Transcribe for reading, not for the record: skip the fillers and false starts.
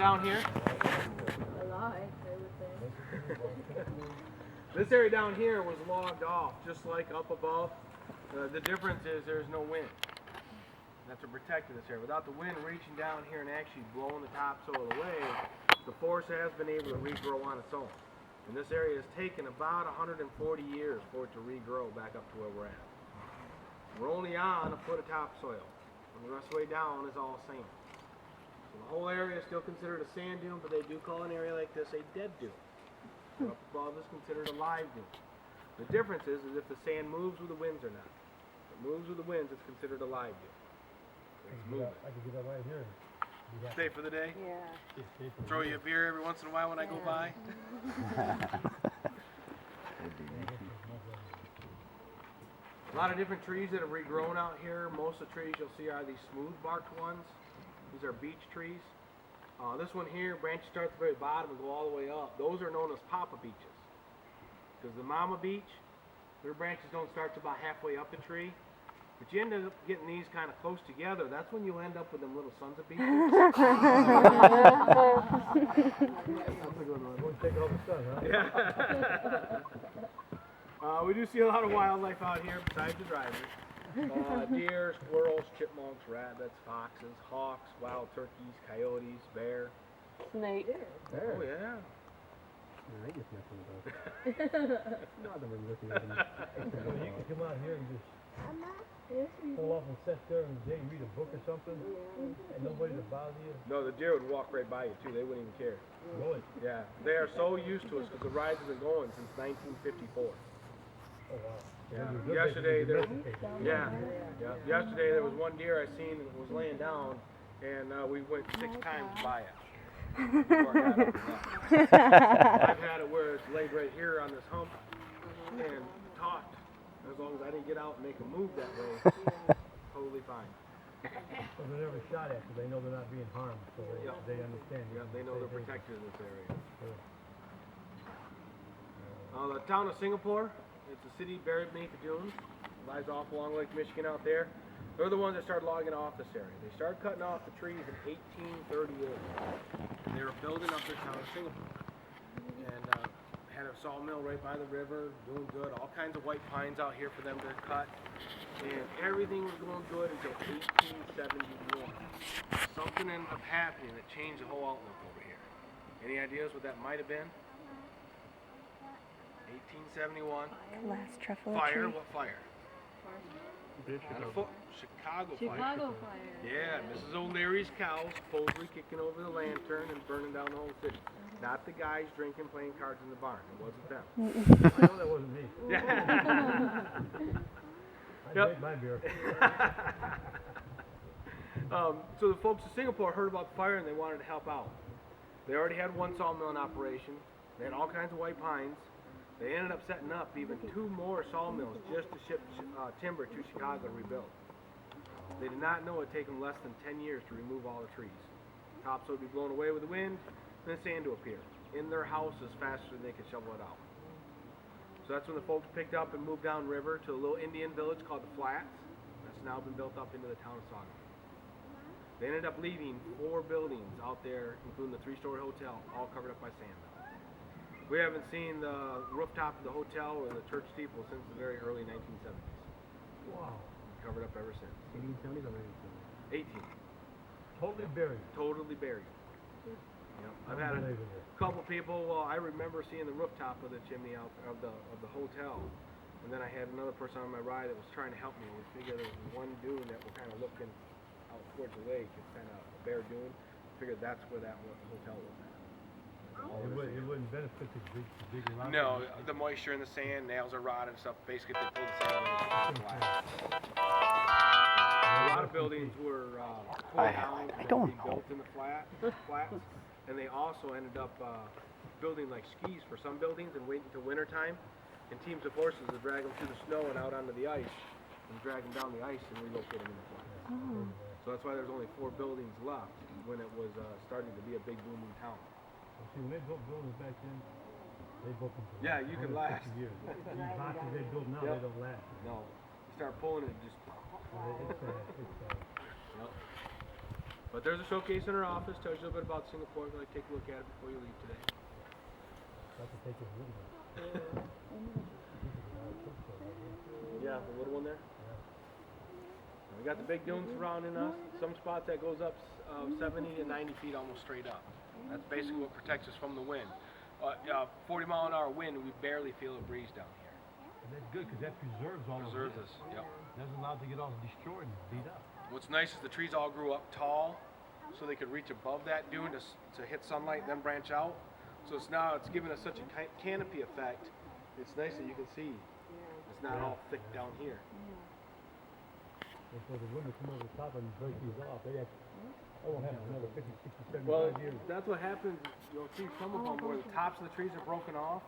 down here? Alive, I would say. This area down here was logged off, just like up above. The difference is there's no wind. That's what protected this area. Without the wind reaching down here and actually blowing the topsoil away, the forest has been able to regrow on its own. And this area has taken about 140 years for it to regrow back up to where we're at. We're only on a foot of topsoil. And the rest of the way down is all sand. So the whole area is still considered a sand dune, but they do call an area like this a dead dune. Up above is considered a live dune. The difference is if the sand moves with the winds or not. If it moves with the winds, it's considered a live dune. It's moving. I could get that right here. Stay for the day? Yeah. Throw you a beer every once in a while when I go by? A lot of different trees that have regrown out here. Most of the trees you'll see are these smooth barked ones. These are beech trees. This one here, branches start at the very bottom and go all the way up. Those are known as papa beeches. Because the mama beech, their branches don't start to about halfway up the tree. But you end up getting these kind of close together. That's when you end up with them little sons of beeches. Take all the sun, huh? Yeah. We do see a lot of wildlife out here besides the drivers. Deer, squirrels, chipmunks, rabbits, foxes, hawks, wild turkeys, coyotes, bear. Snake. Oh yeah. I get nothing about it. Not that we're looking at them. You can come out here and just pull off and sit there and read a book or something, and nobody to bother you. No, the deer would walk right by you too. They wouldn't even care. Really? Yeah, they are so used to us because the rides have been going since 1954. Oh wow. Yeah. Yesterday there was one deer I seen that was laying down, and we went 6 times by it. Before I got up and left. I've had it where it's laid right here on this hump and talked. As long as I didn't get out and make a move that way, totally fine. So they're never shot at because they know they're not being harmed, so they understand. Yeah, they know they're protected in this area. The town of Singapore, it's a city buried beneath the dunes. It lies off along Lake Michigan out there. They're the ones that started logging off this area. They started cutting off the trees in 1838. They were building up their town of Singapore. And had a sawmill right by the river, doing good. All kinds of white pines out here for them to cut. And everything was going good until 1871. Something ended up happening that changed the whole outlook over here. Any ideas what that might have been? 1871. Last truffle Fire? tree. What fire? Chicago fire. Chicago fire. Yeah, Mrs. O'Leary's cows supposedly kicking over the lantern and burning down the whole city. Not the guys drinking, playing cards in the barn. It wasn't them. I know that wasn't me. I Yep. made my beer. So the folks in Singapore heard about the fire and they wanted to help out. They already had one sawmill in operation. They had all kinds of white pines. They ended up setting up even 2 more sawmills just to ship timber to Chicago to rebuild. They did not know it would take them less than 10 years to remove all the trees. Tops would be blown away with the wind, and then sand would appear in their houses faster than they could shovel it out. So that's when the folks picked up and moved downriver to a little Indian village called the Flats. That's now been built up into the town of Saugatuck. They ended up leaving 4 buildings out there, including the 3-story hotel, all covered up by sand. We haven't seen the rooftop of the hotel or the church steeple since the very early 1970s. Wow. Covered up ever since. 1870s or 1870s? 18. Totally buried. Totally buried. Yep. I've had a couple people. Well, I remember seeing the rooftop of the chimney out of the hotel, and then I had another person on my ride that was trying to help me. We figured there was one dune that was kind of looking out towards the lake. It's kind of a bare dune. Figured that's where that hotel was at. It wouldn't benefit to dig around. No, the moisture in the sand, nails are rotted and stuff. Basically, they pulled the sand away. A lot of buildings were pulled down and built in the flats, and they also ended up building like skis for some buildings and waiting until winter time. And teams of horses would drag them through the snow and out onto the ice, and drag them down the ice and relocate them in the flats. Oh. So that's why there's only 4 buildings left when it was starting to be a big booming town. See, when they built buildings back then, they built them for Yeah, you can last. years. These boxes they build now, they don't last. No. You start pulling it, just... It's sad. Yep. But there's a showcase in our office, tells you a little bit about Singapore. Go take a look at it before you leave today. Have to take it with me. Yeah, the little one there. We got the big dunes surrounding us. Some spots that goes up 70 to 90 feet almost straight up. That's basically what protects us from the wind. 40 mile an hour wind, we barely feel a breeze down here. And that's good because that preserves all Preserves of us. Yep. Doesn't allow it to get all destroyed and beat up. What's nice is the trees all grew up tall, so they could reach above that dune to hit sunlight, then branch out. So it's giving us such a canopy effect. It's nice that you can see. It's not all thick down here. And so the wind will come over the top and break these off. That won't happen another 50, 60, 75 Well, years. that's what happens. You'll see some of them where the tops of the trees are broken off,